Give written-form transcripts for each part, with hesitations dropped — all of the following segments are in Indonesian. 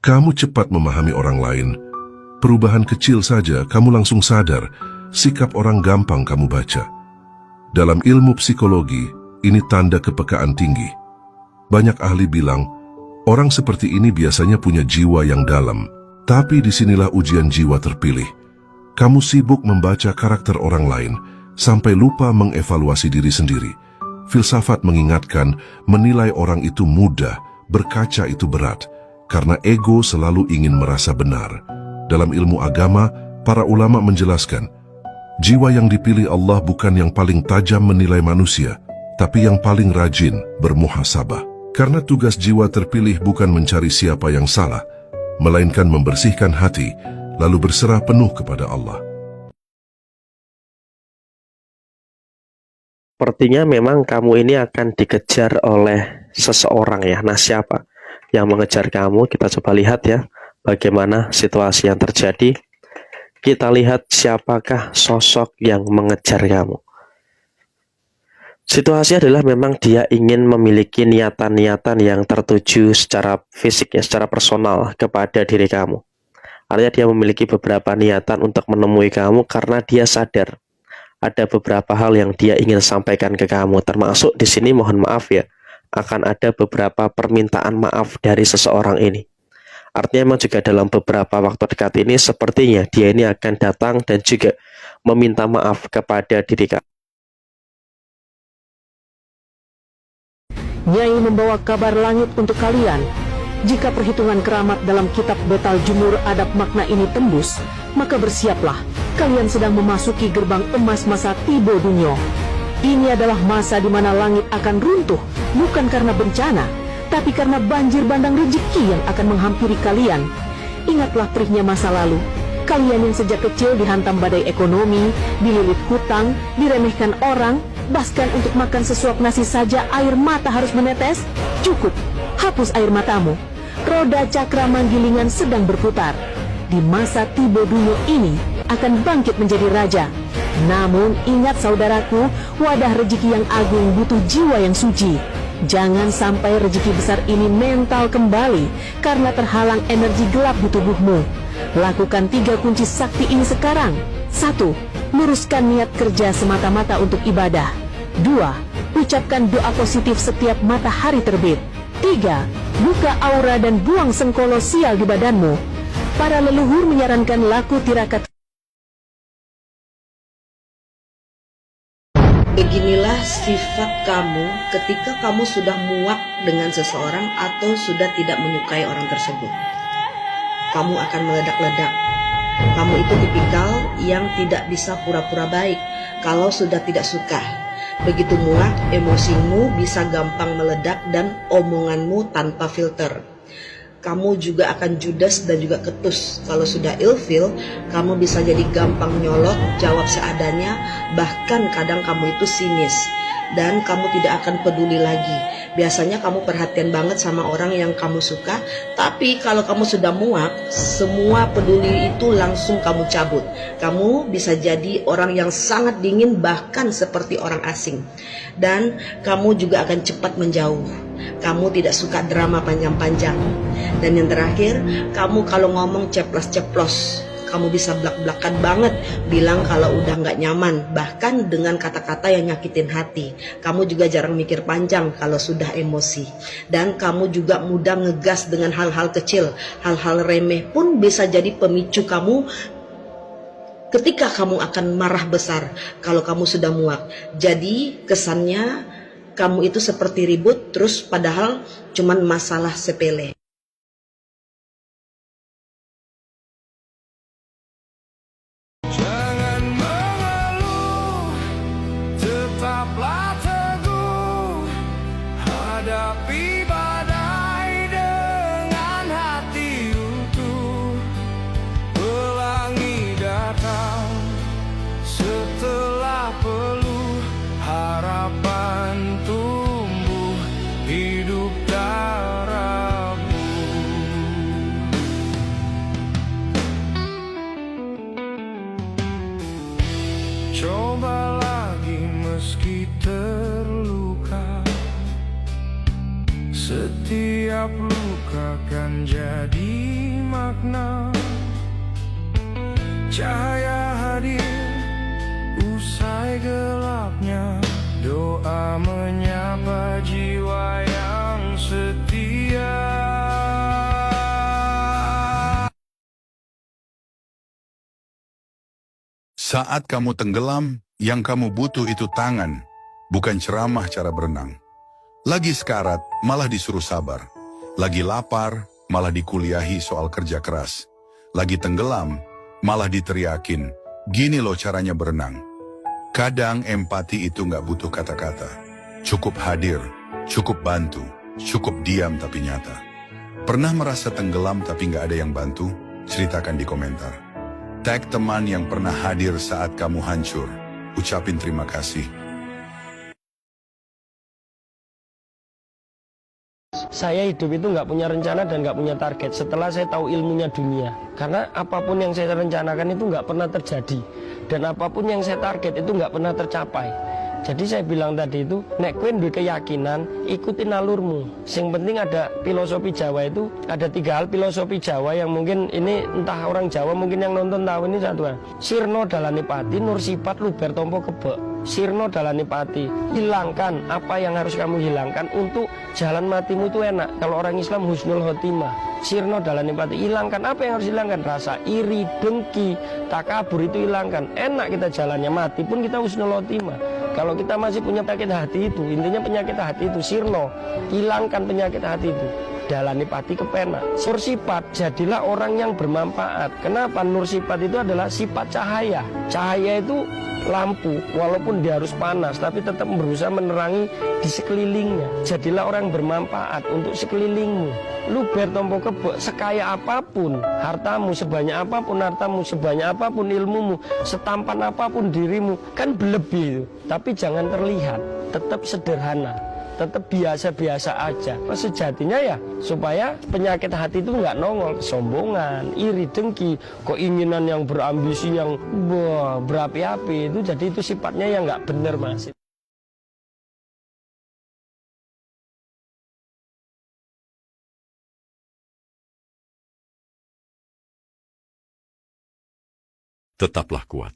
Kamu cepat memahami orang lain. Perubahan kecil saja kamu langsung sadar, sikap orang gampang kamu baca. Dalam ilmu psikologi, ini tanda kepekaan tinggi. Banyak ahli bilang, orang seperti ini biasanya punya jiwa yang dalam. Tapi disinilah ujian jiwa terpilih. Kamu sibuk membaca karakter orang lain, sampai lupa mengevaluasi diri sendiri. Filsafat mengingatkan, menilai orang itu mudah, berkaca itu berat, karena ego selalu ingin merasa benar. Dalam ilmu agama, para ulama menjelaskan, jiwa yang dipilih Allah bukan yang paling tajam menilai manusia, tapi yang paling rajin bermuhasabah. Karena tugas jiwa terpilih bukan mencari siapa yang salah, melainkan membersihkan hati, lalu berserah penuh kepada Allah. Sepertinya memang kamu ini akan dikejar oleh seseorang ya. Nah, siapa yang mengejar kamu? Kita coba lihat ya, bagaimana situasi yang terjadi. Kita lihat siapakah sosok yang mengejar kamu. Situasi adalah memang dia ingin memiliki niatan-niatan yang tertuju secara fisik ya, secara personal kepada diri kamu. Artinya dia memiliki beberapa niatan untuk menemui kamu karena dia sadar ada beberapa hal yang dia ingin sampaikan ke kamu, termasuk di sini mohon maaf ya, akan ada beberapa permintaan maaf dari seseorang ini. Artinya memang juga dalam beberapa waktu dekat ini sepertinya dia ini akan datang dan juga meminta maaf kepada diri kamu. Nyai membawa kabar langit untuk kalian. Jika perhitungan keramat dalam kitab Betal Jumur Adab makna ini tembus, maka bersiaplah, kalian sedang memasuki gerbang emas masa Tibo Dunyo. Ini adalah masa di mana langit akan runtuh, bukan karena bencana, tapi karena banjir bandang rezeki yang akan menghampiri kalian. Ingatlah perihnya masa lalu. Kalian yang sejak kecil dihantam badai ekonomi, dililit hutang, diremehkan orang, bahkan untuk makan sesuap nasi saja air mata harus menetes. Cukup, hapus air matamu. Roda cakra manggilingan sedang berputar. Di masa Tibo Dunyo ini akan bangkit menjadi raja. Namun ingat saudaraku, wadah rezeki yang agung butuh jiwa yang suci. Jangan sampai rezeki besar ini mental kembali karena terhalang energi gelap di tubuhmu. Lakukan 3 kunci sakti ini sekarang. 1. Luruskan niat kerja semata-mata untuk ibadah. 2. Ucapkan doa positif setiap matahari terbit. 3. Buka aura dan buang sengkolo sial di badanmu. Para leluhur menyarankan laku tirakat. Beginilah sifat kamu ketika kamu sudah muak dengan seseorang atau sudah tidak menyukai orang tersebut. Kamu akan meledak-ledak. Kamu itu tipikal yang tidak bisa pura-pura baik kalau sudah tidak suka. Begitu muak, emosimu bisa gampang meledak dan omonganmu tanpa filter. Kamu juga akan judes dan juga ketus. Kalau sudah ilfil, kamu bisa jadi gampang nyolot, jawab seadanya, bahkan kadang kamu itu sinis. Dan kamu tidak akan peduli lagi. Biasanya kamu perhatian banget sama orang yang kamu suka, tapi kalau kamu sudah muak, semua peduli itu langsung kamu cabut. Kamu bisa jadi orang yang sangat dingin, bahkan seperti orang asing. Dan kamu juga akan cepat menjauh. Kamu tidak suka drama panjang-panjang. Dan yang terakhir, kamu kalau ngomong ceplos-ceplos. Kamu bisa belak-belakan banget bilang kalau udah nggak nyaman, bahkan dengan kata-kata yang nyakitin hati. Kamu juga jarang mikir panjang kalau sudah emosi. Dan kamu juga mudah ngegas dengan hal-hal kecil. Hal-hal remeh pun bisa jadi pemicu kamu ketika kamu akan marah besar kalau kamu sudah muak. Jadi kesannya kamu itu seperti ribut terus padahal cuman masalah sepele. Tetaplah teguh, hadapi badai dengan hati utuh. Pelangi datang setelah peluh, harapan tumbuh, hidup tak rapuh. Coba lagi meski terluka, Setiap luka kan jadi makna. Cahaya hadir usai gelapnya. Doa menyapa jiwa yang setia. Saat kamu tenggelam, yang kamu butuh itu tangan, bukan ceramah cara berenang. Lagi sekarat, malah disuruh sabar. Lagi lapar, malah dikuliahi soal kerja keras. Lagi tenggelam, malah diteriakin, gini loh caranya berenang. Kadang empati itu nggak butuh kata-kata. Cukup hadir, cukup bantu, cukup diam tapi nyata. Pernah merasa tenggelam tapi nggak ada yang bantu? Ceritakan di komentar. Tag teman yang pernah hadir saat kamu hancur. Ucapin terima kasih. Saya hidup itu nggak punya rencana dan nggak punya target setelah saya tahu ilmunya dunia. Karena apapun yang saya rencanakan itu nggak pernah terjadi. Dan apapun yang saya target itu nggak pernah tercapai. Jadi saya bilang tadi itu, nek kowe duwe keyakinan, ikutin alurmu. Yang penting ada filosofi Jawa itu, ada 3 hal filosofi Jawa yang mungkin ini entah orang Jawa mungkin yang nonton tahu ini satu. Sirno dalane pati, nur sifat luber tompo kebek. Sirno dalane pati, hilangkan apa yang harus kamu hilangkan untuk jalan matimu itu enak. Kalau orang Islam husnul khotimah. Sirno dalane pati, hilangkan apa yang harus hilangkan, rasa iri, dengki, takabur itu hilangkan. Enak kita jalannya, mati pun kita husnul khotimah. Kalau kita masih punya penyakit hati itu, intinya penyakit hati itu sirno, hilangkan penyakit hati itu. Dalani pati kepena. Nur sifat, jadilah orang yang bermanfaat. Kenapa? Nur sifat itu adalah sifat cahaya. Cahaya itu lampu, walaupun dia harus panas, tapi tetap berusaha menerangi di sekelilingnya. Jadilah orang bermanfaat untuk sekelilingmu. Lu bertompo kebek, sekaya apapun hartamu, sebanyak apapun hartamu, sebanyak apapun ilmumu, setampan apapun dirimu, kan berlebih itu. Tapi jangan terlihat, tetap sederhana, tetap biasa-biasa aja. Sejatinya ya, supaya penyakit hati itu nggak nongol, kesombongan, iri, dengki, keinginan yang berambisi, yang berapi-api itu, jadi itu sifatnya yang nggak benar, Mas. Tetaplah kuat.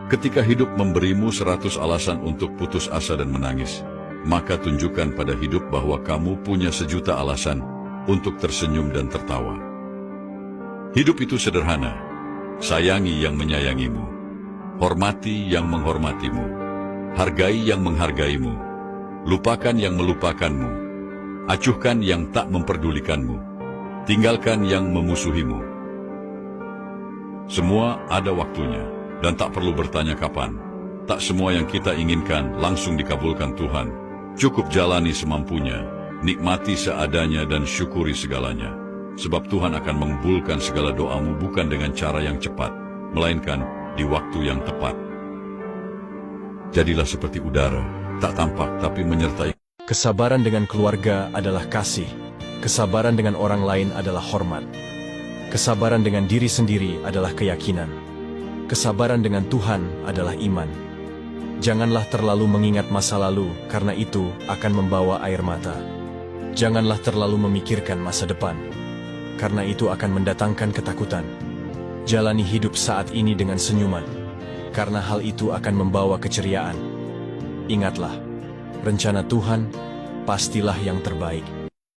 Ketika hidup memberimu 100 alasan untuk putus asa dan menangis, maka tunjukkan pada hidup bahwa kamu punya 1.000.000 alasan untuk tersenyum dan tertawa. Hidup itu sederhana. Sayangi yang menyayangimu. Hormati yang menghormatimu. Hargai yang menghargaimu. Lupakan yang melupakanmu. Acuhkan yang tak memperdulikanmu. Tinggalkan yang memusuhimu. Semua ada waktunya, dan tak perlu bertanya kapan. Tak semua yang kita inginkan langsung dikabulkan Tuhan. Cukup jalani semampunya, nikmati seadanya dan syukuri segalanya. Sebab Tuhan akan mengabulkan segala doamu bukan dengan cara yang cepat, melainkan di waktu yang tepat. Jadilah seperti udara, tak tampak tapi menyertai. Kesabaran dengan keluarga adalah kasih. Kesabaran dengan orang lain adalah hormat. Kesabaran dengan diri sendiri adalah keyakinan. Kesabaran dengan Tuhan adalah iman. Janganlah terlalu mengingat masa lalu, karena itu akan membawa air mata. Janganlah terlalu memikirkan masa depan, karena itu akan mendatangkan ketakutan. Jalani hidup saat ini dengan senyuman, karena hal itu akan membawa keceriaan. Ingatlah, rencana Tuhan pastilah yang terbaik.